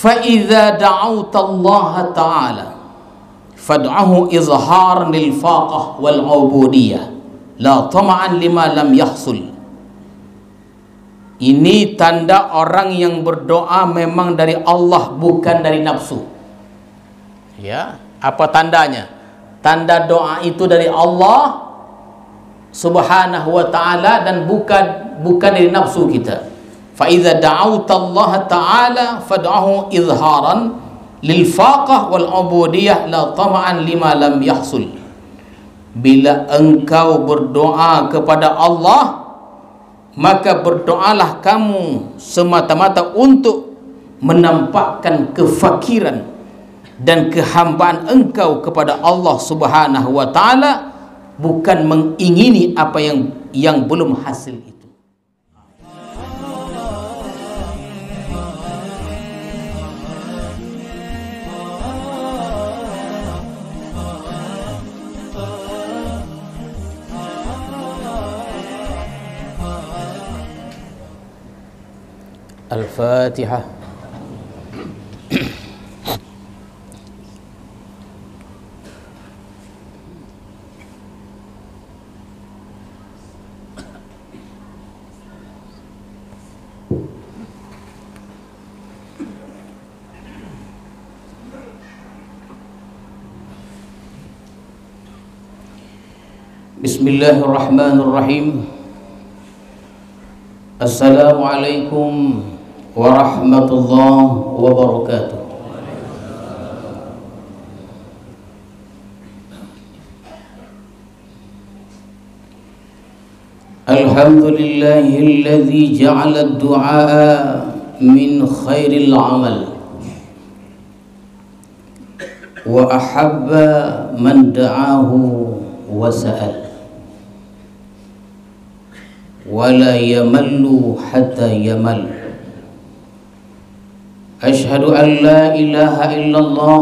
fa idza da'awta Allah ta'ala fad'ahu izhar lil faqah wal ubudiyah la tama'an lima lam yahsul. Ini tanda orang yang berdoa memang dari Allah, bukan dari nafsu. Ya, apa tandanya? Tanda doa itu dari Allah Subhanahu wa ta'ala dan bukan dari nafsu kita. Fa idza da'awta Allah ta'ala fad'ahu izharan lil faqah wal ubudiyah la tama'an lima lam yahsul. Bila engkau berdoa kepada Allah, maka berdoalah kamu semata-mata untuk menampakkan kefakiran dan kehambaan engkau kepada Allah Subhanahu wa ta'ala, bukan mengingini apa yang belum hasil itu. Al-Fatihah. Bismillahirrahmanirrahim. Assalamualaikum warahmatullahi wabarakatuh. Alhamdulillahilladzi ja'ala ad-du'a min khairil amal wa ahabba man da'ahu wa sa'al wa la yamallu hatta yamal. Ashhadu an la ilaha illallah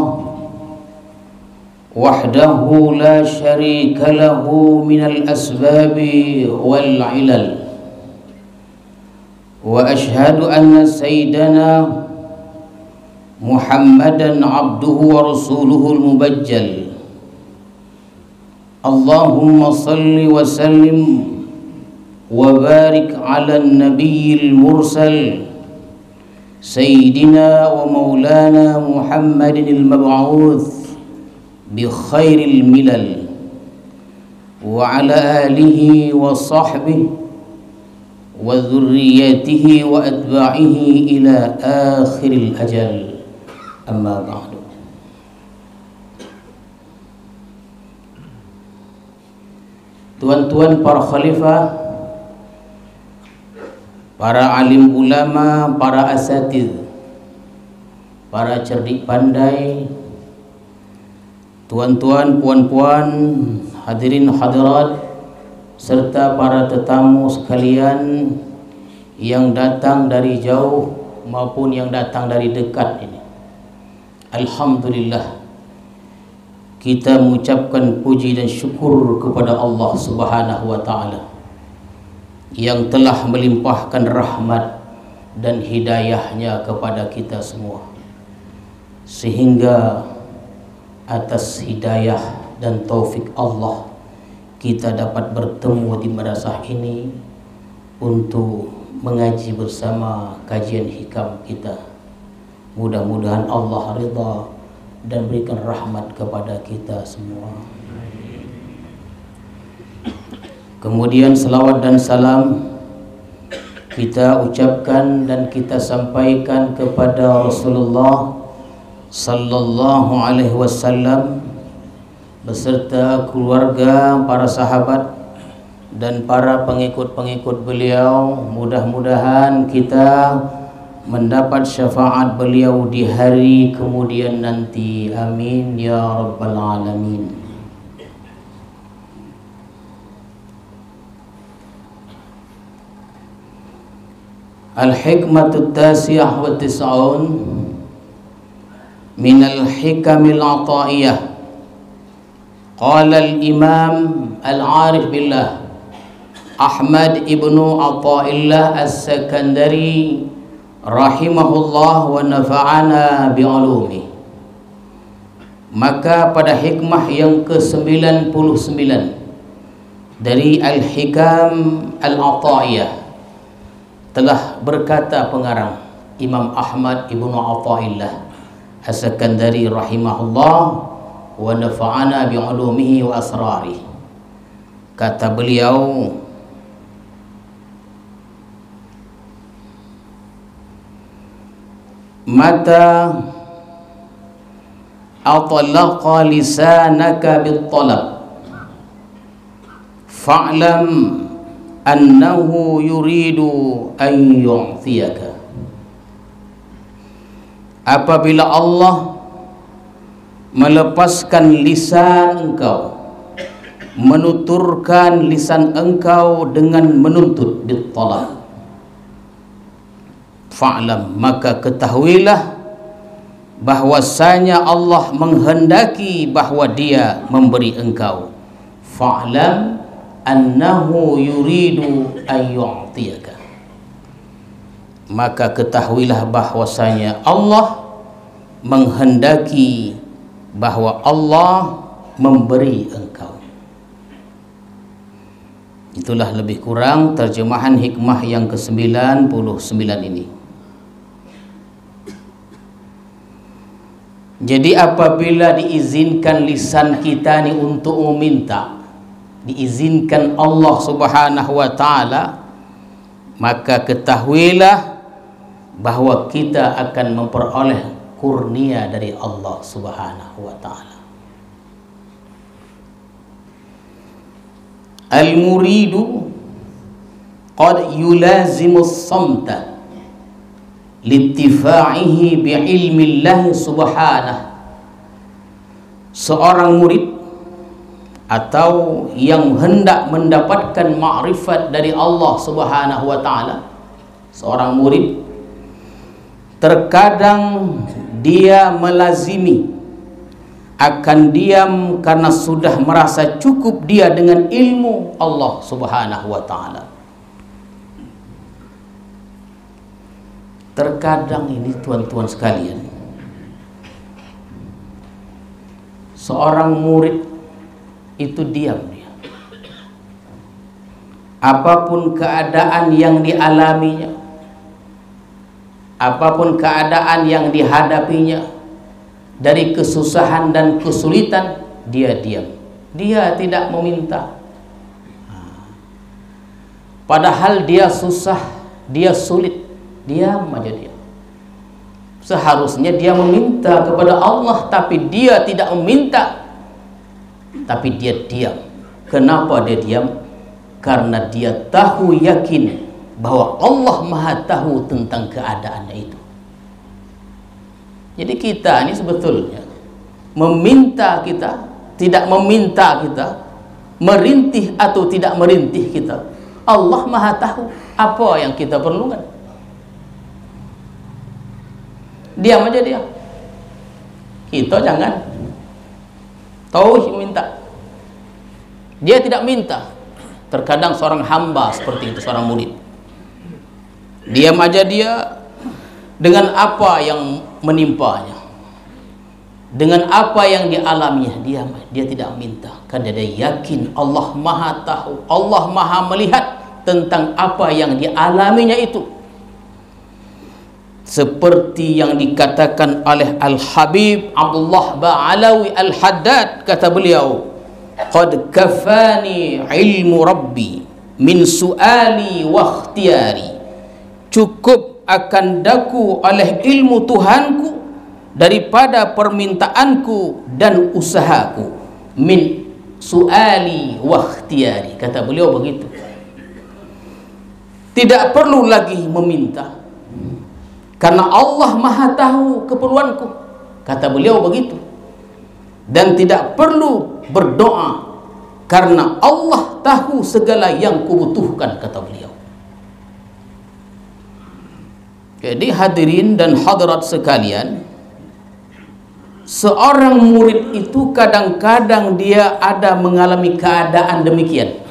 wahdahu la syarika lahu minal asbabi wal ilal, wa ashhadu anna sayyidana Muhammadan abduhu wa rasuluhu al-mubajjal. Allahumma salli wa sallim wa barik ala an-nabiyyil mursal Sayyidina wa maulana Muhammadin al-mab'uth bi khairil milal wa ala alihi wa sahbihi wa dhurriyyatihi wa atba'ihi ila akhiril ajal. Amma ba'du. Tuan-tuan para khalifah, para alim ulama, para asatidz, para cerdik pandai, tuan-tuan, puan-puan, hadirin hadirat, serta para tetamu sekalian yang datang dari jauh maupun yang datang dari dekat ini. Alhamdulillah, kita mengucapkan puji dan syukur kepada Allah Subhanahu wa ta'ala yang telah melimpahkan rahmat dan hidayahnya kepada kita semua, sehingga atas hidayah dan taufik Allah kita dapat bertemu di madrasah ini untuk mengaji bersama kajian hikam kita. Mudah-mudahan Allah ridha dan berikan rahmat kepada kita semua. Kemudian salawat dan salam kita ucapkan dan kita sampaikan kepada Rasulullah sallallahu alaihi wasallam beserta keluarga, para sahabat dan para pengikut-pengikut beliau. Mudah-mudahan kita mendapat syafaat beliau di hari kemudian nanti. Amin ya rabbal alamin. Al-hikmatu tasi'ah wa tis'un min al-hikamil ata'iyah. Qala al-imam al-arif billah Ahmad ibnu Atha'illah as-Sakandari rahimahullah wa nafa'ana bi'ulumi. Maka pada hikmah yang ke-99 dari Al-Hikam Al-Ata'iyah telah berkata pengarang Imam Ahmad Ibnu Athaillah As-Sakandari rahimahullah wa nafa'ana bi'ulumihi wa asrari. Kata beliau, mata atlaqa lisanaka bit-talab fa'lam annahu yuridu an yu'tiyaka. Apabila Allah melepaskan lisan engkau, menuturkan lisan engkau dengan menuntut bit-talab, fa'lam, maka ketahuilah bahwasanya Allah menghendaki bahwa Dia memberi engkau. Fa'lam annahu yuridu an yu'tiyaka, maka ketahuilah bahwasanya Allah menghendaki bahwa Allah memberi engkau. Itulah lebih kurang terjemahan hikmah yang ke-99 ini. Jadi apabila diizinkan lisan kita ini untuk meminta, diizinkan Allah Subhanahu wa ta'ala, maka ketahuilah bahwa kita akan memperoleh kurnia dari Allah Subhanahu wa ta'ala. Al-muridu qad yulazimu as-samta littifa'ihi bi'ilmi Allah subhanahu. Seorang murid atau yang hendak mendapatkan ma'rifat dari Allah Subhanahu wa ta'ala, seorang murid terkadang dia melazimi, akan diam karena sudah merasa cukup dia dengan ilmu Allah Subhanahu wa ta'ala. Terkadang ini tuan-tuan sekalian, seorang murid itu diam dia. Apapun keadaan yang dialaminya, apapun keadaan yang dihadapinya, dari kesusahan dan kesulitan, dia diam. Dia tidak meminta. Padahal dia susah, dia sulit, diam aja dia. Seharusnya dia meminta kepada Allah, tapi dia tidak meminta, tapi dia diam. Kenapa dia diam? Karena dia tahu, yakin bahwa Allah Maha tahu tentang keadaannya itu. Jadi kita ini sebetulnya meminta kita, tidak meminta kita, merintih atau tidak merintih kita, Allah Maha tahu apa yang kita perlukan. Diam aja dia. Kita jangan tahu minta. Dia tidak minta. Terkadang seorang hamba seperti itu, seorang murid. Diam aja dia dengan apa yang menimpanya, dengan apa yang dialaminya, dia tidak minta, karena dia yakin Allah Maha tahu, Allah Maha melihat tentang apa yang dialaminya itu. Seperti yang dikatakan oleh Al-Habib Abdullah Ba'alawi Al-Haddad, kata beliau, qad kafani ilmu rabbi min su'ali wa ikhtiyari, cukup akan daku oleh ilmu Tuhanku daripada permintaanku dan usahaku. Min su'ali wa ikhtiyari, kata beliau begitu. Tidak perlu lagi meminta, karena Allah Maha tahu keperluanku, kata beliau begitu. Dan tidak perlu berdoa, karena Allah tahu segala yang kubutuhkan, kata beliau. Jadi hadirin dan hadirat sekalian, seorang murid itu kadang-kadang dia ada mengalami keadaan demikian.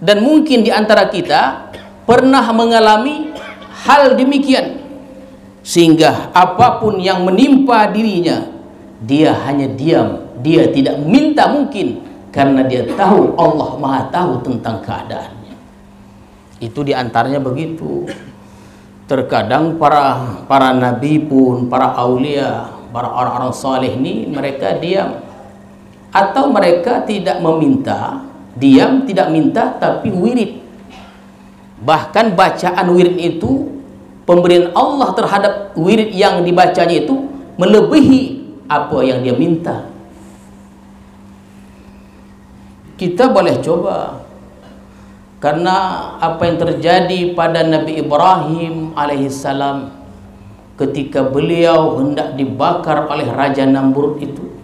Dan mungkin di antara kita pernah mengalami hal demikian. sehingga apapun yang menimpa dirinya, dia hanya diam, dia tidak minta mungkin, karena dia tahu Allah Maha tahu tentang keadaannya. Itu diantaranya begitu. Terkadang para nabi pun, para aulia, para orang-orang saleh ini, mereka diam, atau mereka tidak meminta, diam, tidak minta, tapi wirid. Bahkan bacaan wirid itu, pemberian Allah terhadap wirid yang dibacanya itu melebihi apa yang dia minta. Kita boleh coba, karena apa yang terjadi pada Nabi Ibrahim alaihissalam ketika beliau hendak dibakar oleh Raja Namrud itu,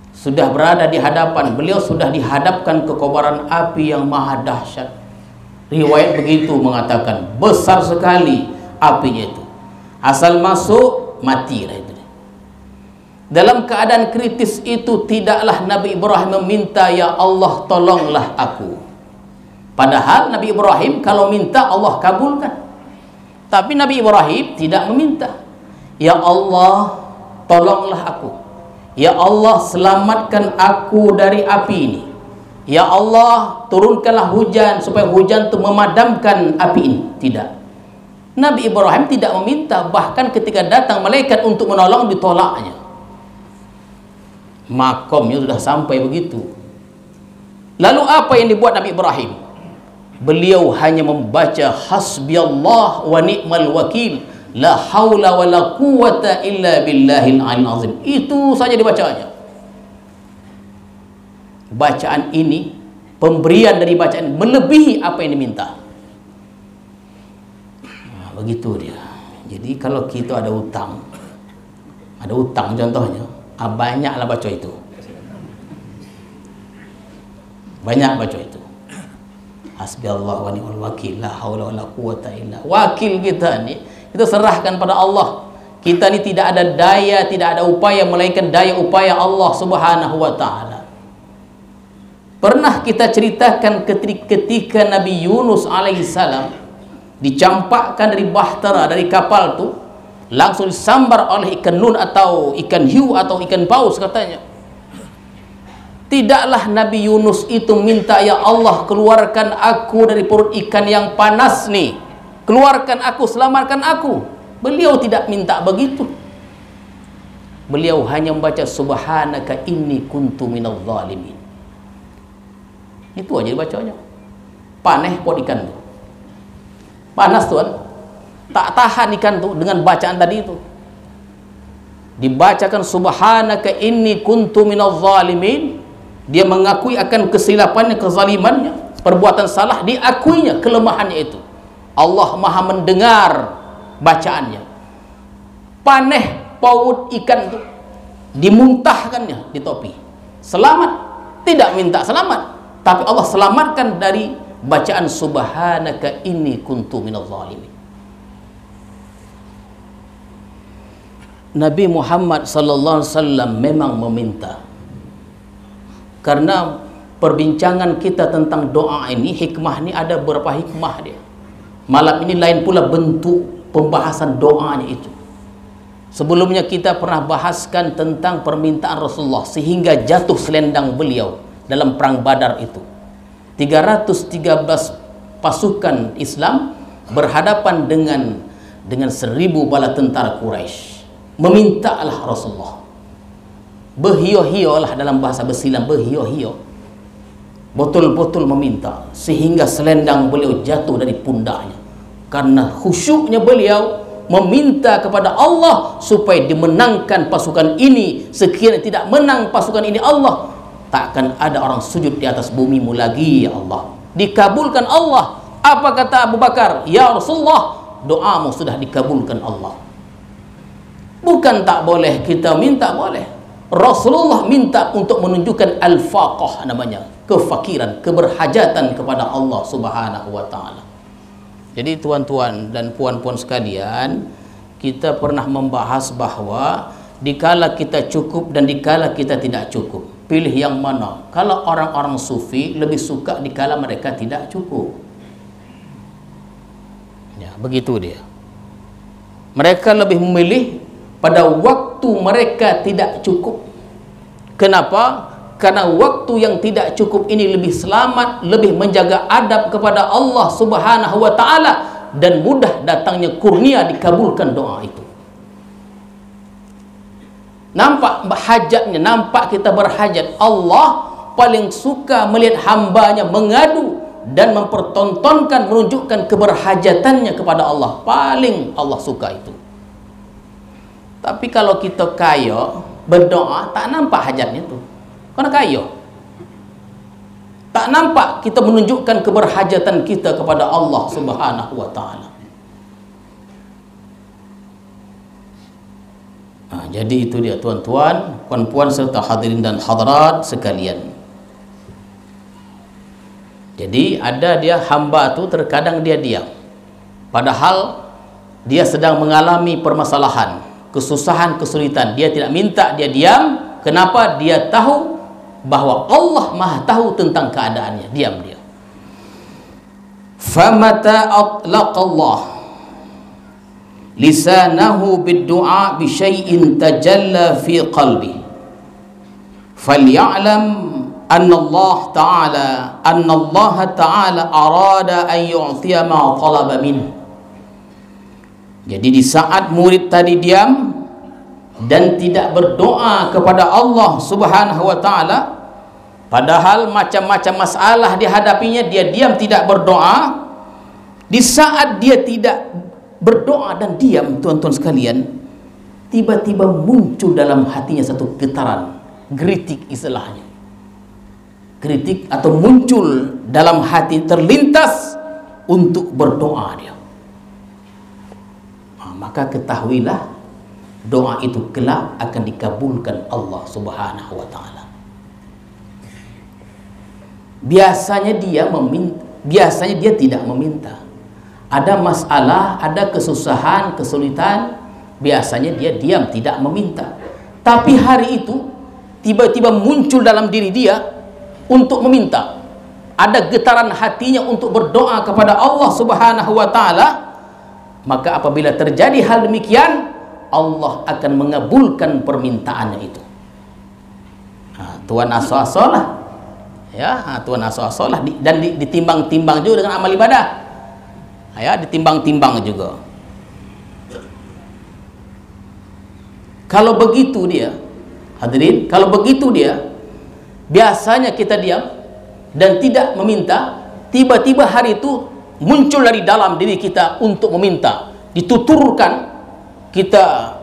sudah berada di hadapan beliau, sudah dihadapkan ke kobaran api yang maha dahsyat. Riwayat begitu mengatakan besar sekali apinya itu, asal masuk matilah itu. Dalam keadaan kritis itu, tidaklah Nabi Ibrahim meminta, ya Allah tolonglah aku. Padahal Nabi Ibrahim kalau minta Allah kabulkan. Tapi Nabi Ibrahim tidak meminta, ya Allah tolonglah aku, ya Allah selamatkan aku dari api ini, ya Allah turunkanlah hujan supaya hujan itu memadamkan api ini. Tidak, Nabi Ibrahim tidak meminta. Bahkan ketika datang malaikat untuk menolong, ditolaknya. Makomnya sudah sampai begitu. Lalu apa yang dibuat Nabi Ibrahim? Beliau hanya membaca hasbiyallah wa ni'mal wakil, la haula wa la quwata illa billahil aliyil azim. Itu saja dibacanya. Bacaan ini, pemberian dari bacaan ini melebihi apa yang diminta. Nah, begitu dia. Jadi kalau kita ada utang contohnya, banyaklah baca itu, banyak baca itu. Hasbiyallah wa ni'mal wakil, la haula wa la quwata illa. Wakil kita ni, kita serahkan pada Allah. Kita ni tidak ada daya, tidak ada upaya melainkan daya upaya Allah Subhanahu wa taala. Pernah kita ceritakan ketika Nabi Yunus alaihissalam dicampakkan dari bahtera, dari kapal tu, langsung disambar oleh ikan nun atau ikan hiu atau ikan paus katanya. Tidaklah Nabi Yunus itu minta, ya Allah keluarkan aku dari perut ikan yang panas nih, keluarkan aku, selamatkan aku. Beliau tidak minta begitu. Beliau hanya membaca subhanaka inni kuntu minadh dhalimin. Itu aja dibacanya. Paneh pot ikan tu, panas tuan, tak tahan ikan tu dengan bacaan tadi itu. Dibacakan subhanaka inni kuntu minadh dhalimin. Dia mengakui akan kesilapannya, kezalimannya, perbuatan salah, diakuinya kelemahannya itu. Allah Maha mendengar bacaannya. Paneh paut ikan itu dimuntahkannya di topi. Selamat, tidak minta selamat, tapi Allah selamatkan dari bacaan subhanaka inni kuntu minadh dhalimin. Nabi Muhammad sallallahu alaihi wasallam memang meminta. Karena perbincangan kita tentang doa ini, hikmah ini ada beberapa hikmah dia. Malam ini lain pula bentuk pembahasan doanya itu. Sebelumnya kita pernah bahaskan tentang permintaan Rasulullah sehingga jatuh selendang beliau dalam perang Badar itu. 313 pasukan Islam berhadapan dengan 1000 bala tentara Quraisy. Memintalah Rasulullah. Berhio-hiolah dalam bahasa bersilam, berhio-hio. Betul-betul meminta sehingga selendang beliau jatuh dari pundaknya. Karena khusyuknya beliau meminta kepada Allah supaya dimenangkan pasukan ini. Sekiranya tidak menang pasukan ini Allah, takkan ada orang sujud di atas bumimu lagi ya Allah. Dikabulkan Allah. Apa kata Abu Bakar? Ya Rasulullah, doamu sudah dikabulkan Allah. Bukan tak boleh kita minta, boleh. Rasulullah minta untuk menunjukkan al-faqah, namanya kefakiran, keberhajatan kepada Allah Subhanahu wa taala. Jadi tuan-tuan dan puan-puan sekalian, kita pernah membahas bahwa dikala kita cukup dan dikala kita tidak cukup, pilih yang mana? Kalau orang-orang sufi lebih suka dikala mereka tidak cukup. Ya, begitu dia. Mereka lebih memilih pada waktu mereka tidak cukup. Kenapa? Karena waktu yang tidak cukup ini lebih selamat, lebih menjaga adab kepada Allah Subhanahu wa ta'ala, dan mudah datangnya kurnia dikabulkan doa itu. Nampak hajatnya, nampak kita berhajat. Allah paling suka melihat hambanya mengadu dan mempertontonkan, menunjukkan keberhajatannya kepada Allah. Paling Allah suka itu. Tapi kalau kita kaya berdoa, tak nampak hajatnya itu. Karena kaya, tak nampak kita menunjukkan keberhajatan kita kepada Allah Subhanahu wa ta'ala. Nah, jadi itu dia tuan-tuan, puan-puan serta hadirin dan hadirat sekalian. Jadi ada dia hamba tu terkadang dia diam, padahal dia sedang mengalami permasalahan, kesusahan, kesulitan. Dia tidak minta, dia diam. Kenapa? Dia tahu bahwa Allah Maha tahu tentang keadaannya. Diam dia. Famata atlaqallah lisanahu bid-du'a bi syai'in tajalla fi qalbi falya'lam anna Allah Ta'ala arada an yu'tiya ma talaba min. Jadi di saat murid tadi diam dan tidak berdoa kepada Allah Subhanahu wa ta'ala, padahal macam-macam masalah dihadapinya, dia diam tidak berdoa. Di saat dia tidak berdoa dan diam, tuan-tuan sekalian, tiba-tiba muncul dalam hatinya satu getaran, geritik istilahnya. Kritik atau muncul dalam hati, terlintas untuk berdoa dia. Nah, maka ketahuilah doa itu kelak akan dikabulkan Allah Subhanahu wa ta'ala. Biasanya dia meminta, biasanya dia tidak meminta. Ada masalah, ada kesusahan, kesulitan, biasanya dia diam tidak meminta. Tapi hari itu tiba-tiba muncul dalam diri dia untuk meminta. Ada getaran hatinya untuk berdoa kepada Allah Subhanahu wa ta'ala. Maka apabila terjadi hal demikian, Allah akan mengabulkan permintaannya itu. Tuan aso-aso lah, ya, tuan aso-aso lah, dan ditimbang-timbang juga dengan amal ibadah, ya, ditimbang-timbang juga. Kalau begitu dia, hadirin, kalau begitu dia, biasanya kita diam dan tidak meminta, tiba-tiba hari itu muncul dari dalam diri kita untuk meminta, dituturkan, kita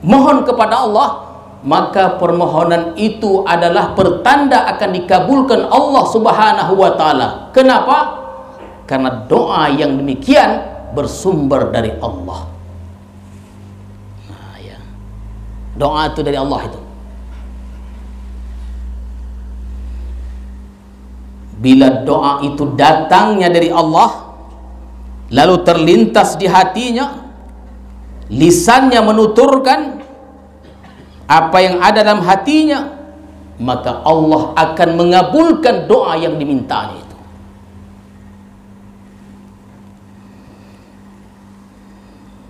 mohon kepada Allah, maka permohonan itu adalah pertanda akan dikabulkan Allah Subhanahu wa ta'ala. Kenapa? Karena doa yang demikian bersumber dari Allah. Nah, ya. Doa itu dari Allah itu. Bila doa itu datangnya dari Allah, lalu terlintas di hatinya, lisannya menuturkan apa yang ada dalam hatinya, maka Allah akan mengabulkan doa yang dimintanya itu.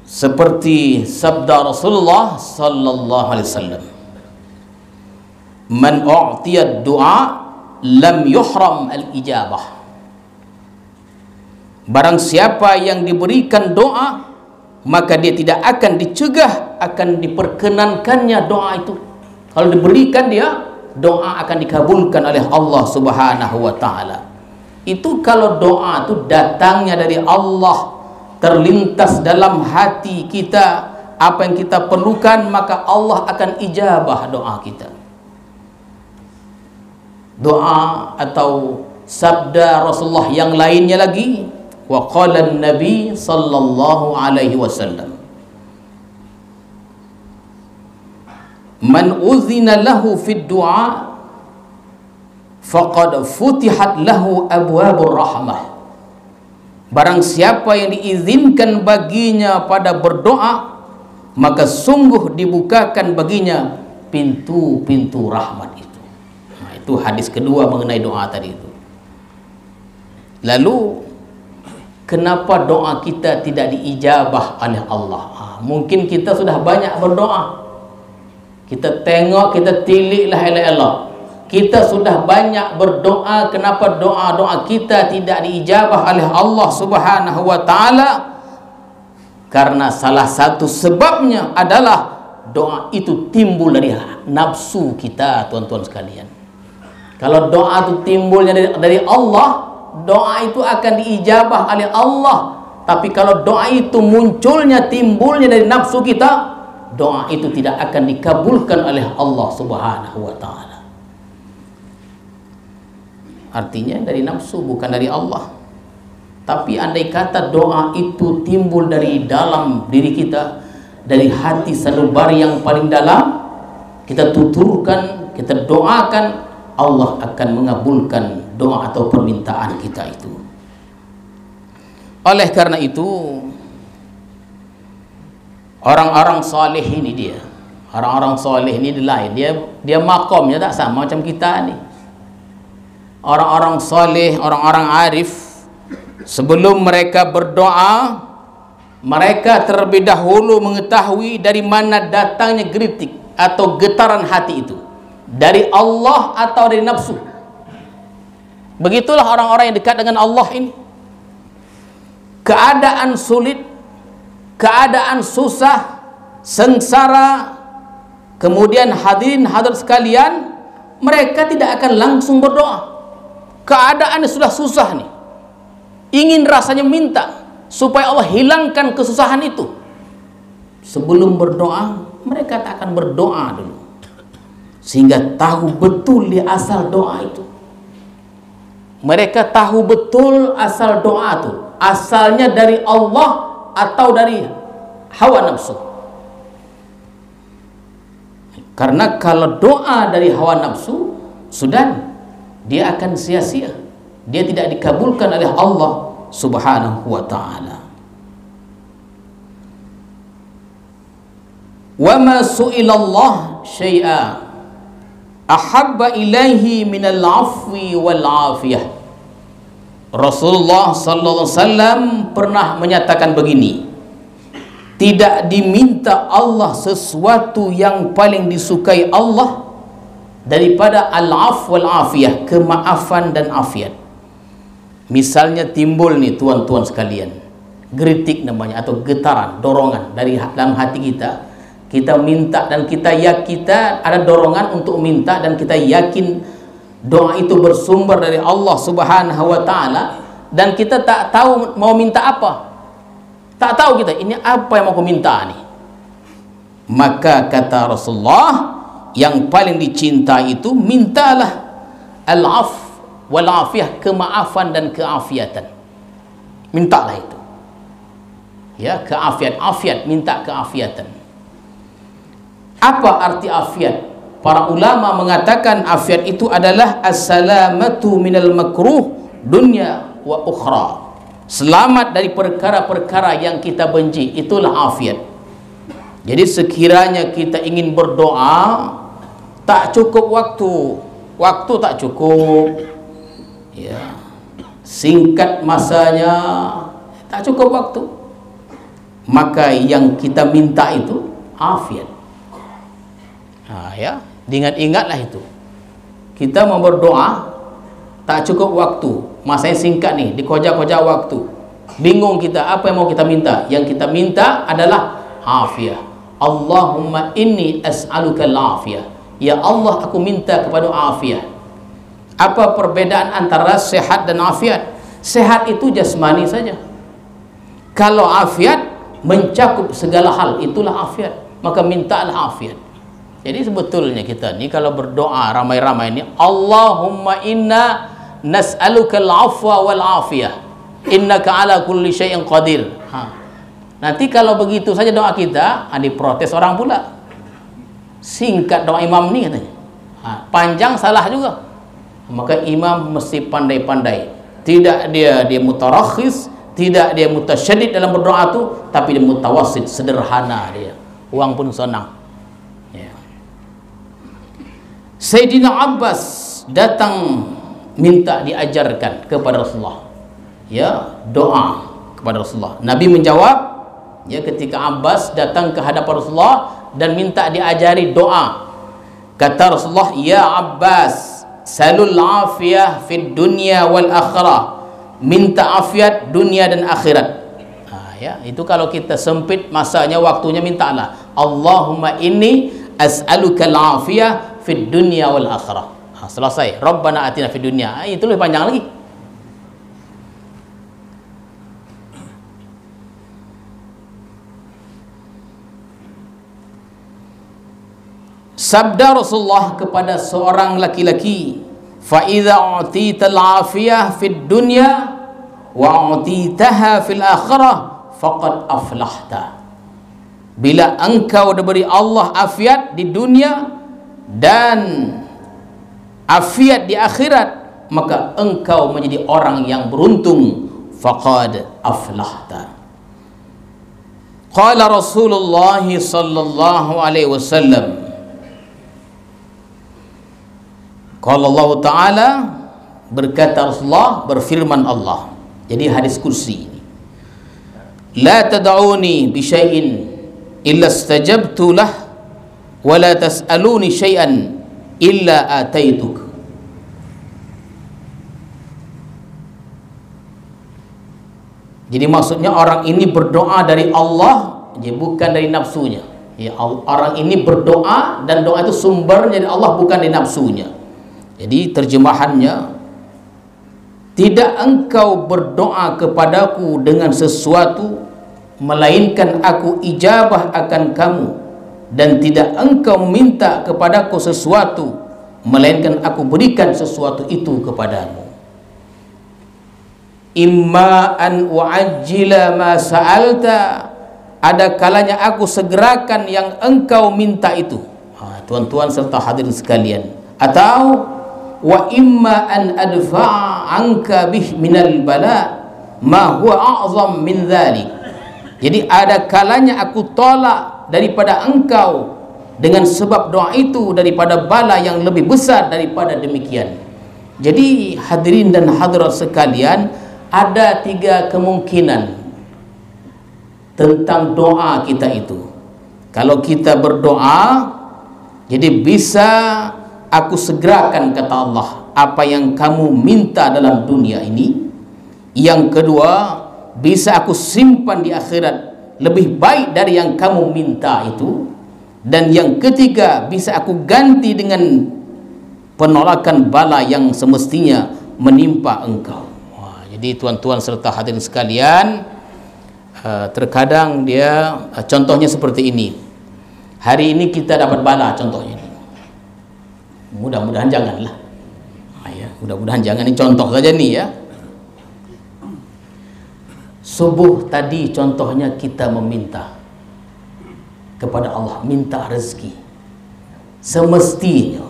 Seperti sabda Rasulullah sallallahu alaihi wasallam, man u'tiya du'a lam yuhram al-ijabah. Barang siapa yang diberikan doa, maka dia tidak akan dicegah, akan diperkenankannya doa itu. Kalau diberikan dia, doa akan dikabulkan oleh Allah Subhanahu wa ta'ala. Itu kalau doa itu datangnya dari Allah, terlintas dalam hati kita apa yang kita perlukan, maka Allah akan ijabah doa kita. Doa atau sabda Rasulullah yang lainnya lagi, wa qala an-nabi sallallahu alaihi wasallam, man uzina lahu fid du'a faqad futihat lahu abwabur rahmah. Barang siapa yang diizinkan baginya pada berdoa, maka sungguh dibukakan baginya pintu-pintu rahmat itu. Nah, itu hadis kedua mengenai doa tadi itu. Lalu kenapa doa kita tidak diijabah oleh Allah? Mungkin kita sudah banyak berdoa, kita tengok, kita tilik lah elok-elok, kita sudah banyak berdoa. Kenapa doa-doa kita tidak diijabah oleh Allah Subhanahu wa ta'ala? Karena salah satu sebabnya adalah doa itu timbul dari nafsu kita, tuan-tuan sekalian. Kalau doa itu timbulnya dari Allah, doa itu akan diijabah oleh Allah. Tapi kalau doa itu munculnya, timbulnya dari nafsu kita, doa itu tidak akan dikabulkan oleh Allah Subhanahu wa ta'ala. Artinya dari nafsu, bukan dari Allah. Tapi andai kata doa itu timbul dari dalam diri kita, dari hati sanubari yang paling dalam, kita tuturkan, kita doakan, Allah akan mengabulkan doa atau permintaan kita itu. Oleh karena itu, orang-orang soleh ini dia, orang-orang soleh ini lain, dia makomnya tak sama macam kita ni. Orang-orang soleh, orang-orang arif, sebelum mereka berdoa, mereka terlebih dahulu mengetahui dari mana datangnya geritik atau getaran hati itu, dari Allah atau dari nafsu. Begitulah orang-orang yang dekat dengan Allah ini. Keadaan sulit, keadaan susah, sengsara, kemudian hadirin hadirat sekalian, mereka tidak akan langsung berdoa. Keadaannya sudah susah nih, ingin rasanya minta supaya Allah hilangkan kesusahan itu. Sebelum berdoa, mereka tak akan berdoa dulu, sehingga tahu betul di asal doa itu. Mereka tahu betul asal doa itu, asalnya dari Allah atau dari hawa nafsu. Karena kalau doa dari hawa nafsu, sudah dia akan sia-sia, dia tidak dikabulkan oleh Allah Subhanahu wa ta'ala. Wa ma su'ilallah syai'a ahabba ilaihi minal afwi wal afiyah. Rasulullah sallallahu alaihi wasallam pernah menyatakan begini, tidak diminta Allah sesuatu yang paling disukai Allah daripada al-af wal afiyah, kemaafan dan afiat. Misalnya timbul nih tuan-tuan sekalian, geritik namanya, atau getaran, dorongan dari dalam hati kita. Kita minta dan kita ada dorongan untuk minta, dan kita yakin doa itu bersumber dari Allah Subhanahu wa ta'ala, dan kita tak tahu mau minta apa. Tak tahu kita, ini apa yang mau aku minta nih. Maka kata Rasulullah, yang paling dicinta itu mintalah al-af wal afiyah, kemaafan dan keafiatan. Mintalah itu. Ya, afiat, minta keafiatan. Apa arti afiat? Para ulama mengatakan afiat itu adalah as-salamatu minal makruh dunya wa ukhra. Selamat dari perkara-perkara yang kita benci, itulah afiat. Jadi sekiranya kita ingin berdoa, tak cukup waktu tak cukup, ya, singkat masanya, tak cukup waktu, maka yang kita minta itu afiat. Ya, ingatlah itu. Kita mau berdoa, tak cukup waktu, masanya singkat nih, dikoja-koja waktu, bingung kita apa yang mau kita minta. Yang kita minta adalah afiyah. Allahumma inni as'aluka al-afiyah. Ya Allah, aku minta kepada afiyah. Apa perbedaan antara sehat dan afiat? Sehat itu jasmani saja. Kalau afiat mencakup segala hal, itulah afiat. Maka mintalah afiat. Jadi sebetulnya kita ni kalau berdoa ramai-ramai ni, Allahumma inna nas'aluka al-afwa wal afiyah innaka ala kulli syai'in qadir. Nanti kalau begitu saja doa kita, diprotes orang pula. Singkat doa imam ni katanya. Panjang salah juga. Maka imam mesti pandai-pandai. Tidak dia mutarakhis, tidak dia mutasyadid dalam berdoa tu, tapi dia mutawassit, sederhana dia. Uang pun senang. Sayyidina Abbas datang minta diajarkan kepada Rasulullah, ya, doa kepada Rasulullah. Nabi menjawab, ya, ketika Abbas datang ke hadapan Rasulullah dan minta diajari doa. Kata Rasulullah, "Ya Abbas, salul afiyah fid dunya wal akhirah." Minta afiat dunia dan akhirat. Ya, itu kalau kita sempit masanya, waktunya, mintalah, Allahumma inni as'aluka al-afiyah fid dunya wal akhirah. Selesai. Rabbana atina fid dunya. Itu lebih panjang lagi. Sabda Rasulullah kepada seorang laki-laki, fa idza utita al-afiyah fid dunya wa utitaha fil akhirah faqad aflahta. Bila engkau diberi Allah afiat di dunia dan afiat di akhirat, maka engkau menjadi orang yang beruntung. Faqad aflahta. Qala Rasulullah sallallahu alaihi wasallam, qala Allah Ta'ala, berkata Rasulullah, berfirman Allah. Jadi hadis kursi ini, la tad'uni bi syai'in illa istajabtu lah wa la tas'aluni syai'an illa ataituk. Jadi maksudnya orang ini berdoa dari Allah, jadi bukan dari nafsunya. Ya, orang ini berdoa dan doa itu sumbernya dari Allah, bukan dari nafsunya. Jadi terjemahannya, tidak engkau berdoa kepadaku dengan sesuatu melainkan aku ijabah akan kamu, dan tidak engkau meminta kepadaku sesuatu melainkan aku berikan sesuatu itu kepadamu. Imma an uajjila ma sa'alta, ada kalanya aku segerakan yang engkau minta itu. Tuan-tuan serta hadirin sekalian, atau wa imma an adfa'a anka bih minal bala ma huwa a'zam min dhalik. Jadi ada kalanya aku tolak daripada engkau dengan sebab doa itu daripada bala yang lebih besar daripada demikian. Jadi hadirin dan hadirat sekalian, ada 3 kemungkinan tentang doa kita itu. Kalau kita berdoa, jadi bisa aku segerakan, kata Allah, apa yang kamu minta dalam dunia ini. Yang kedua, bisa aku simpan di akhirat lebih baik dari yang kamu minta itu. Dan yang ketiga, bisa aku ganti dengan penolakan bala yang semestinya menimpa engkau. Jadi tuan-tuan serta hadirin sekalian, terkadang dia contohnya seperti ini. Hari ini kita dapat bala, contohnya ini. Mudah-mudahan janganlah. Ya, mudah-mudahan jangan, ini contoh saja nih ya. Subuh tadi contohnya kita meminta kepada Allah, minta rezeki. Semestinya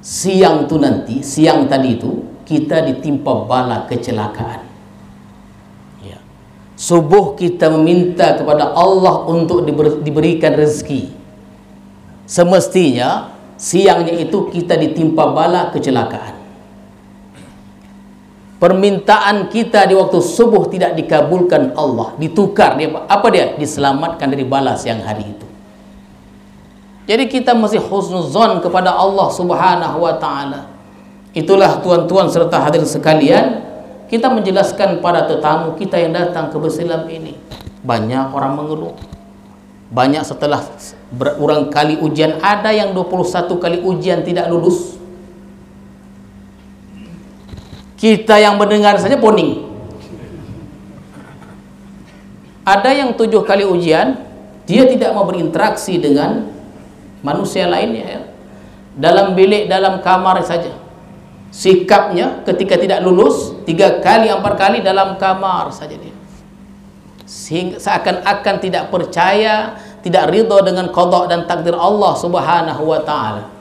siang tu nanti, siang tadi itu kita ditimpa bala kecelakaan. Ya. Subuh kita meminta kepada Allah untuk diberikan rezeki. Semestinya siangnya itu kita ditimpa bala kecelakaan. Permintaan kita di waktu subuh tidak dikabulkan Allah, ditukar dia, apa dia? Diselamatkan dari bala siang hari itu. Jadi kita masih husnuzon kepada Allah Subhanahu wa ta'ala. Itulah tuan-tuan serta hadirin sekalian, kita menjelaskan pada tetamu kita yang datang ke Bersilam ini. Banyak orang mengeluh. Banyak setelah berulang kali ujian, ada yang 21 kali ujian tidak lulus. Kita yang mendengar saja poning. Ada yang 7 kali ujian, dia tidak mau berinteraksi dengan manusia lainnya ya. Dalam bilik, dalam kamar saja. Sikapnya ketika tidak lulus 3 kali 4 kali dalam kamar saja dia. Sehingga seakan-akan tidak percaya, tidak ridha dengan qada dan takdir Allah Subhanahu wa ta'ala.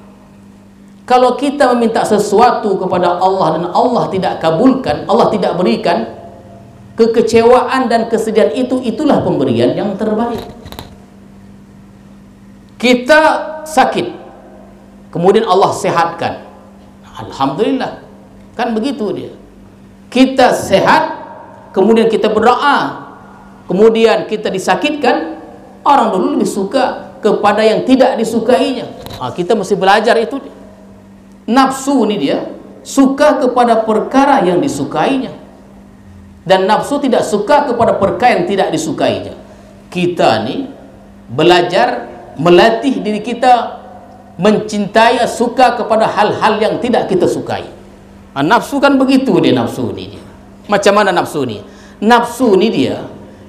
Kalau kita meminta sesuatu kepada Allah dan Allah tidak kabulkan, Allah tidak berikan, kekecewaan dan kesedihan itu, itulah pemberian yang terbaik. Kita sakit, kemudian Allah sehatkan, alhamdulillah, kan begitu dia. Kita sehat, kemudian kita berdoa, kemudian kita disakitkan, orang dulu lebih suka kepada yang tidak disukainya. Kita mesti belajar itu. Nafsu ini dia suka kepada perkara yang disukainya, dan nafsu tidak suka kepada perkara yang tidak disukainya. Kita nih belajar melatih diri kita mencintai, suka kepada hal-hal yang tidak kita sukai. Nafsu kan begitu dia, nafsu ini dia. Macam mana nafsu ini? Nafsu ini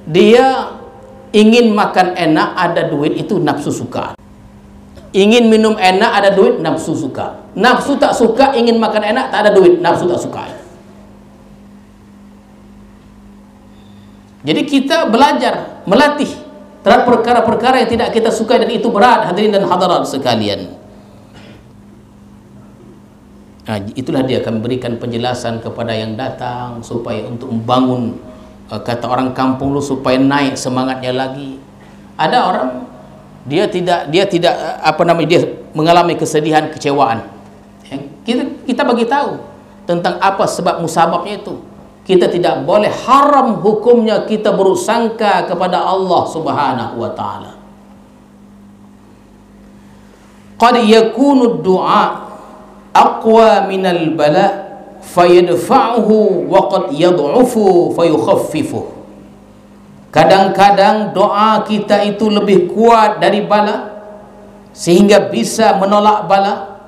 dia ingin makan enak, ada duit, itu nafsu suka. Ingin minum enak, ada duit, nafsu suka. Nafsu tak suka, ingin makan enak, tak ada duit, nafsu tak suka. Jadi kita belajar melatih terhadap perkara-perkara yang tidak kita sukai, dan itu berat, hadirin dan hadirat sekalian. Itulah dia akan memberikan penjelasan kepada yang datang supaya untuk membangun, kata orang kampung lu, supaya naik semangatnya lagi. Ada orang dia tidak dia mengalami kesedihan, kecewaan. Kita bagi tahu tentang apa sebab musababnya itu. Kita tidak boleh, haram hukumnya kita bersangka kepada Allah Subhanahu wa taala. Qad yakunu du'a aqwa minal bala fayadfa'uhu wa qad yad'ufu fayukhaffifuh. Kadang-kadang doa kita itu lebih kuat dari bala sehingga bisa menolak bala,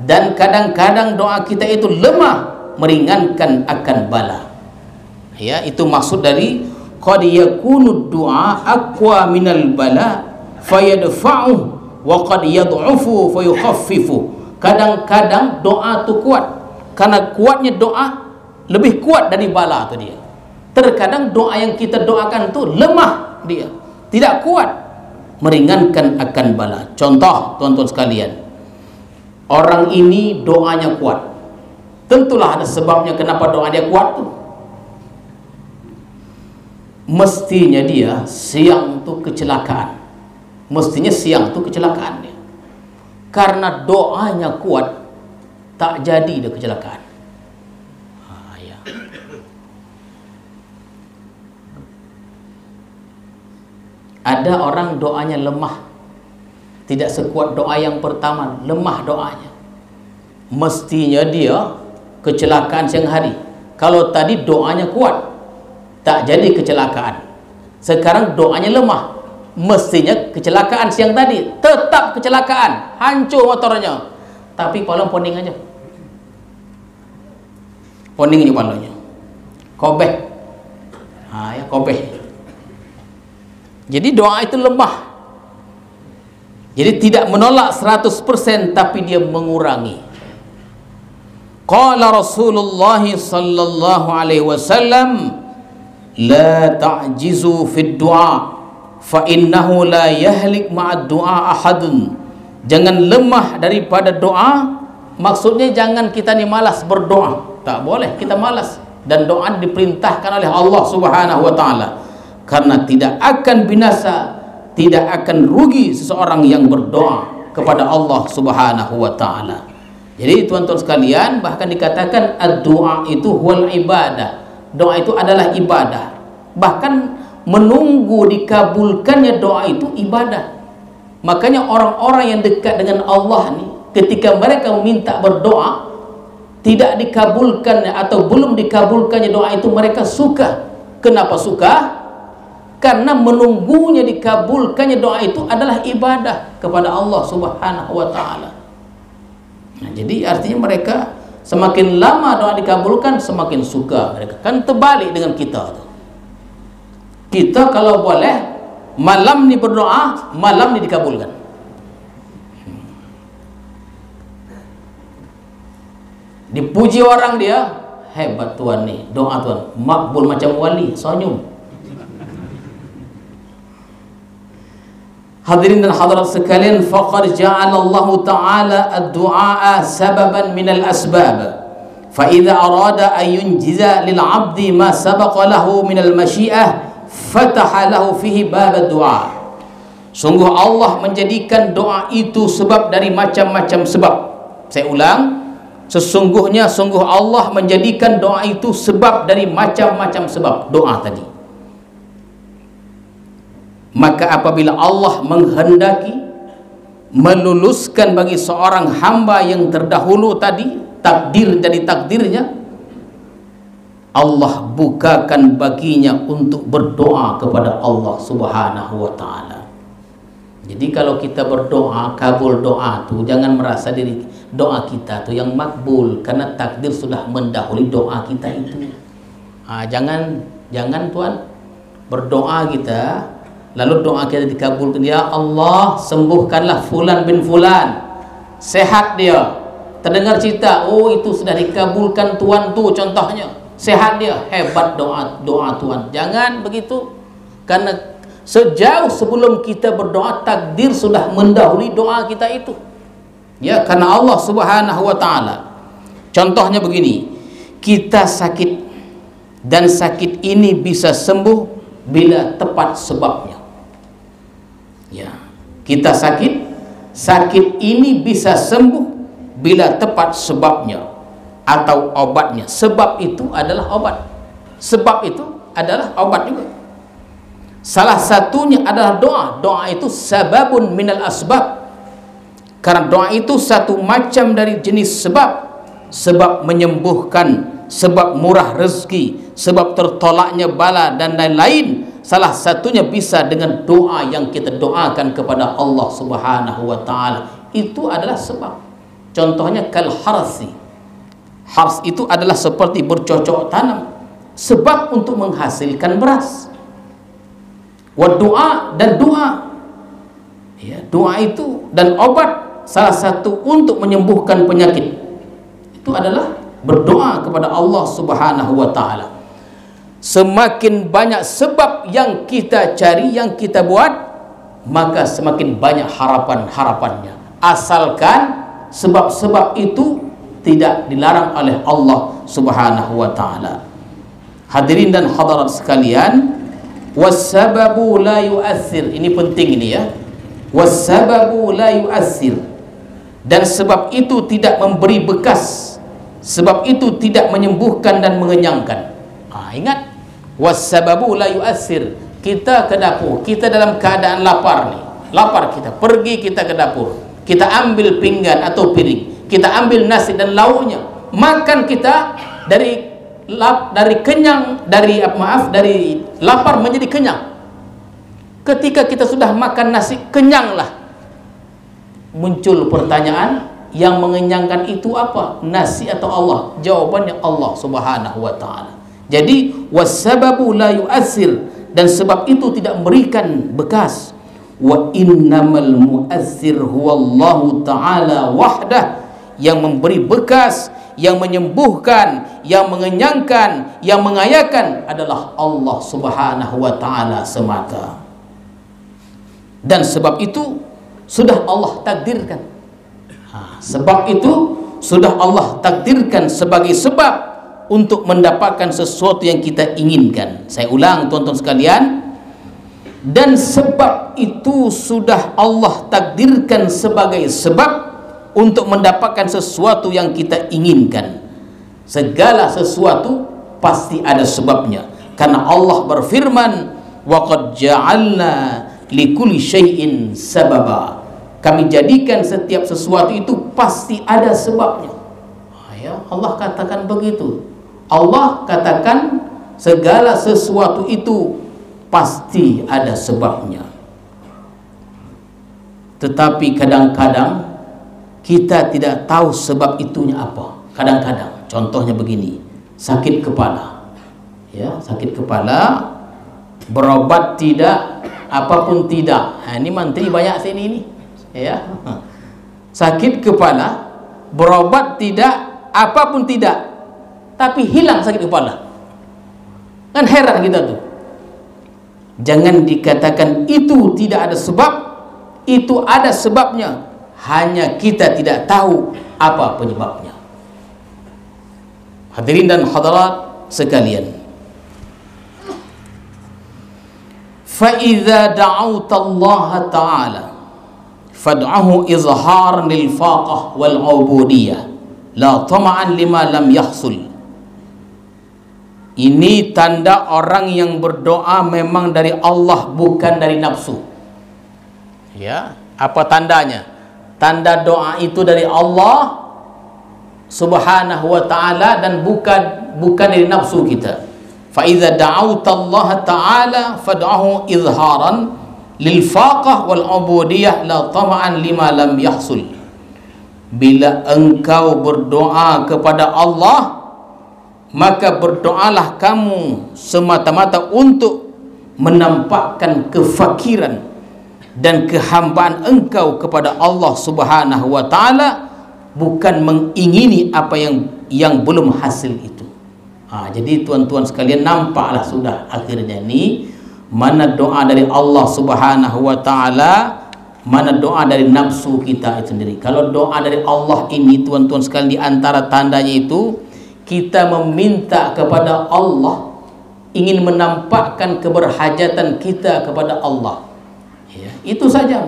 dan kadang-kadang doa kita itu lemah meringankan akan bala. Ya, itu maksud dari qad yakunu du'a aqwa minal bala fayadfa'uhu wa qad yad'ufu fayukhaffifuh. Kadang-kadang doa itu kuat, karena kuatnya doa lebih kuat dari bala itu dia. Terkadang doa yang kita doakan itu lemah dia, tidak kuat, meringankan akan bala. Contoh tuan-tuan sekalian, orang ini doanya kuat, tentulah ada sebabnya kenapa doa dia kuat tuh. Mestinya dia siang tuh kecelakaan, mestinya siang tuh kecelakaan dia. Karena doanya kuat, tak jadi dia kecelakaan. Ya. Ada orang doanya lemah, tidak sekuat doa yang pertama, lemah doanya. Mestinya dia kecelakaan siang hari. Kalau tadi doanya kuat, tak jadi kecelakaan. Sekarang doanya lemah, mestinya kecelakaan siang tadi, tetap kecelakaan, hancur motornya, tapi palong poning aja, poning aja palongnya, kobeh, ya kobeh. Jadi doa itu lemah, jadi tidak menolak 100%, tapi dia mengurangi. Qala Rasulullah sallallahu alaihi wasallam, la ta'jizu fid du'a fa innahu la yahlik ma'ad du'a ahadun. Jangan lemah daripada doa, maksudnya jangan kita ni malas berdoa, tak boleh kita malas, dan doa diperintahkan oleh Allah Subhanahu wa taala, karena tidak akan binasa, tidak akan rugi seseorang yang berdoa kepada Allah Subhanahu wa taala. Jadi tuan-tuan sekalian, bahkan dikatakan ad-du'a itu huwal ibadah, doa itu adalah ibadah. Bahkan menunggu dikabulkannya doa itu ibadah. Makanya orang-orang yang dekat dengan Allah nih, ketika mereka meminta berdoa tidak dikabulkan atau belum dikabulkannya doa itu, mereka suka. Kenapa suka? Karena menunggunya dikabulkannya doa itu adalah ibadah kepada Allah Subhanahu wa taala. Nah, jadi artinya mereka semakin lama doa dikabulkan, semakin suka mereka. Kan terbalik dengan kita tuh. Kita kalau boleh malam ni berdoa, malam ni dikabulkan. Dipuji orang dia, hebat Tuhan nih, doa Tuhan makbul macam wali, senyum. Hadirin dan hadirat sekalian, faqad ja'ala Allah Ta'ala ad-du'a sababan min al-asbab. Fa idza arada an yunjiza lil 'abdi ma sabaqa lahu min al-masyi'ah fataha lahu fihi bab doa. Sungguh Allah menjadikan doa itu sebab dari macam-macam sebab. Saya ulang, sesungguhnya sungguh Allah menjadikan doa itu sebab dari macam-macam sebab. Doa tadi Maka apabila Allah menghendaki meluluskan bagi seorang hamba yang terdahulu tadi, takdir dari takdirnya, Allah bukakan baginya untuk berdoa kepada Allah Subhanahu wa ta'ala. Jadi kalau kita berdoa, kabul doa tu, jangan merasa diri doa kita tu yang makbul, karena takdir sudah mendahului doa kita itu. Jangan tuan, berdoa kita lalu doa kita dikabulkan, ya Allah sembuhkanlah fulan bin fulan, sehat dia, terdengar cerita, oh itu sudah dikabulkan tuan tu, contohnya sehat dia, hebat doa tuan. Jangan begitu, karena sejauh sebelum kita berdoa, takdir sudah mendahului doa kita itu. Ya, karena Allah Subhanahu wa ta'ala, contohnya begini, kita sakit, dan sakit ini bisa sembuh bila tepat sebabnya. Ya, kita sakit ini bisa sembuh bila tepat sebabnya atau obatnya. Sebab itu adalah obat. Sebab itu adalah obat juga. Salah satunya adalah doa. Doa itu sababun minal asbab. Karena doa itu satu macam dari jenis sebab. Sebab menyembuhkan, sebab murah rezeki, sebab tertolaknya bala dan lain-lain. Salah satunya bisa dengan doa yang kita doakan kepada Allah Subhanahu wa ta'ala. Itu adalah sebab. Contohnya kal harsi. Hars itu adalah seperti bercocok tanam, sebab untuk menghasilkan beras. Wa doa, dan doa, ya, doa itu dan obat salah satu untuk menyembuhkan penyakit. Itu adalah berdoa kepada Allah Subhanahu wa ta'ala. Semakin banyak sebab yang kita cari, yang kita buat, maka semakin banyak harapan-harapannya, asalkan sebab-sebab itu tidak dilarang oleh Allah Subhanahu wa ta'ala. Hadirin dan hadirat sekalian, wassababu la yu'athir, ini penting ini ya, wassababu la yu'athir, dan sebab itu tidak memberi bekas, sebab itu tidak menyembuhkan dan mengenyangkan. Ingat, wassababu la yu'athir. Kita ke dapur, kita dalam keadaan lapar nih, lapar kita, pergi kita ke dapur, kita ambil pinggan atau piring, kita ambil nasi dan lauknya, makan kita dari kenyang, dari lapar menjadi kenyang. Ketika kita sudah makan nasi, kenyanglah. Muncul pertanyaan, yang mengenyangkan itu apa? Nasi atau Allah? Jawabannya Allah Subhanahu wa ta'ala. Jadi wassababu la yu'athir, dan sebab itu tidak memberikan bekas. Wa innamal mu'athir huwallahu ta'ala wahdah, yang memberi bekas, yang menyembuhkan, yang mengenyangkan, yang mengayakan adalah Allah Subhanahu wa ta'ala semata. Dan sebab itu sudah Allah takdirkan. Sebab itu sudah Allah takdirkan sebagai sebab untuk mendapatkan sesuatu yang kita inginkan. Saya ulang tuan-tuan sekalian, dan sebab itu sudah Allah takdirkan sebagai sebab untuk mendapatkan sesuatu yang kita inginkan. Segala sesuatu pasti ada sebabnya, karena Allah berfirman, wa qad ja'alna likulli syai'in sababa. Kami jadikan setiap sesuatu itu pasti ada sebabnya. Ya, Allah katakan begitu. Allah katakan segala sesuatu itu pasti ada sebabnya. Tetapi kadang-kadang kita tidak tahu sebab itunya apa. Kadang-kadang, contohnya begini, sakit kepala, ya, sakit kepala, berobat tidak, apapun tidak. Ini menteri banyak sini ini, ya. Sakit kepala, berobat tidak, apapun tidak, tapi hilang sakit kepala. Kan heran kita tuh. Jangan dikatakan itu tidak ada sebab, itu ada sebabnya, hanya kita tidak tahu apa penyebabnya. Hadirin dan hadirat sekalian, fa idza da'awta Allah ta'ala fad'ahu izhar lil faqah wal 'ubudiyah la tama'an lima lam yahsul. Ini tanda orang yang berdoa memang dari Allah, bukan dari nafsu. Ya, apa tandanya? Tanda doa itu dari Allah Subhanahu wa ta'ala dan bukan dari nafsu kita. Fa idza da'awta Allah ta'ala fad'ahu izharan lil faqah wal ubudiyah la tama'an lima lam yahsul. Bila engkau berdoa kepada Allah, maka berdoalah kamu semata-mata untuk menampakkan kefakiran dan kehambaan engkau kepada Allah Subhanahu wa ta'ala, bukan mengingini apa yang belum hasil itu. Jadi tuan-tuan sekalian, nampaklah sudah akhirnya ni mana doa dari Allah Subhanahu wa ta'ala, mana doa dari nafsu kita itu sendiri. Kalau doa dari Allah ini tuan-tuan sekalian, di antara tandanya itu kita meminta kepada Allah, ingin menampakkan keberhajatan kita kepada Allah, ya, itu saja.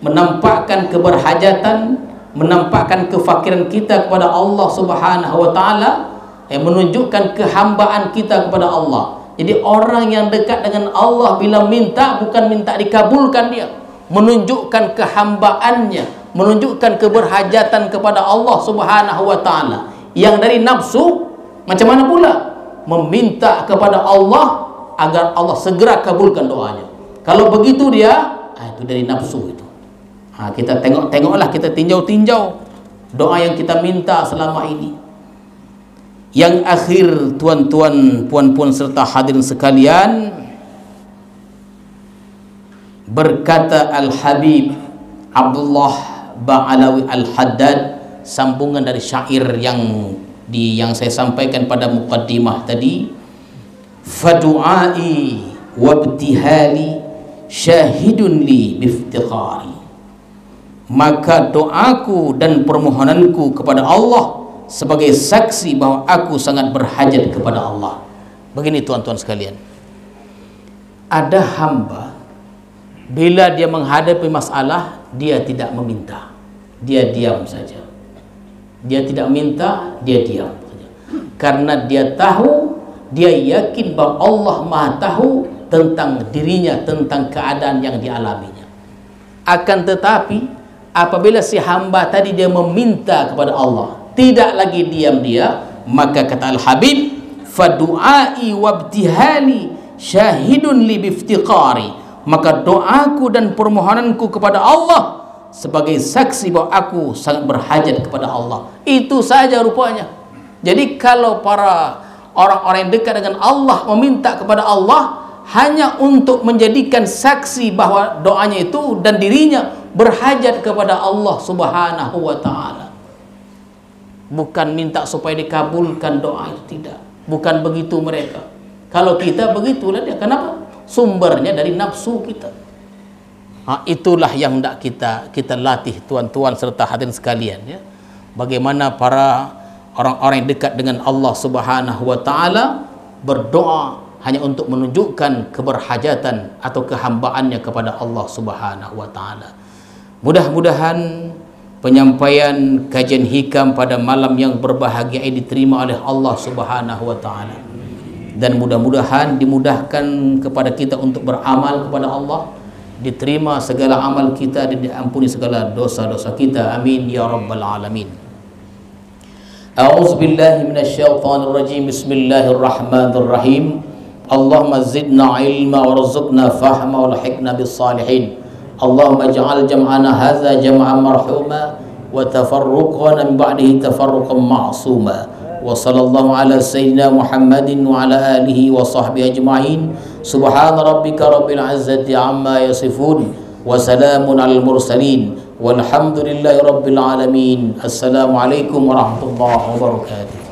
Menampakkan keberhajatan, menampakkan kefakiran kita kepada Allah Subhanahu wa ta'ala, menunjukkan kehambaan kita kepada Allah. Jadi orang yang dekat dengan Allah bila minta, bukan minta dikabulkan dia, menunjukkan kehambaannya, menunjukkan keberhajatan kepada Allah Subhanahu wa ta'ala. Yang dari nafsu, macam mana pula? Meminta kepada Allah agar Allah segera kabulkan doanya. Kalau begitu dia, itu dari nafsu itu. Kita tengoklah, kita tinjau doa yang kita minta selama ini. Yang akhir, tuan-tuan, puan-puan serta hadirin sekalian, berkata Al-Habib Abdullah Ba'alawi Al-Haddad, sambungan dari syair yang saya sampaikan pada muqaddimah tadi, fadu'ai wabtihali syahidun li biftiqari, maka doaku dan permohonanku kepada Allah sebagai saksi bahwa aku sangat berhajat kepada Allah. Begini tuan-tuan sekalian, ada hamba bila dia menghadapi masalah, dia tidak meminta, dia diam saja. Dia tidak minta, dia diam saja. Karena dia tahu, dia yakin bahwa Allah Maha tahu tentang dirinya, tentang keadaan yang dialaminya. Akan tetapi apabila si hamba tadi dia meminta kepada Allah, tidak lagi diam dia, maka kata Al-Habib, fadu'ai wabtihali syahidun li biftiqari, maka doaku dan permohonanku kepada Allah sebagai saksi bahwa aku sangat berhajat kepada Allah. Itu saja rupanya. Jadi kalau para orang-orang yang dekat dengan Allah meminta kepada Allah hanya untuk menjadikan saksi bahwa doanya itu dan dirinya berhajat kepada Allah Subhanahu wa ta'ala, bukan minta supaya dikabulkan doa itu, tidak. Bukan begitu mereka. Kalau kita begitulah dia. Kenapa? Sumbernya dari nafsu kita. Itulah yang hendak kita latih tuan-tuan serta hadirin sekalian, ya. Bagaimana para orang-orang yang dekat dengan Allah Subhanahu wa ta'ala berdoa hanya untuk menunjukkan keberhajatan atau kehambaannya kepada Allah Subhanahu wa ta'ala. Mudah-mudahan penyampaian kajian hikam pada malam yang berbahagia ini diterima oleh Allah Subhanahu wa ta'ala, dan mudah-mudahan dimudahkan kepada kita untuk beramal kepada Allah, diterima segala amal kita dan diampuni segala dosa-dosa kita. Amin ya rabbal alamin. A'udzu billahi minasyaitonir rajim. Bismillahirrahmanirrahim. Allahumma zidna ilma warzuqna fahma walhiqna bis salihin. Allahumma ij'al jam'ana hadza jam'an marhuma wa tafarruqana min ba'dihi tafarruqan ma'suma. Wa sallallahu ala sayyidina Muhammadin wa ala alihi wa sahbihi ajma'in. Subhana rabbika rabbil izzati amma yasifun wa salamun alal mursalin walhamdulillahi rabbil alamin. Assalamualaikum warahmatullahi wabarakatuh.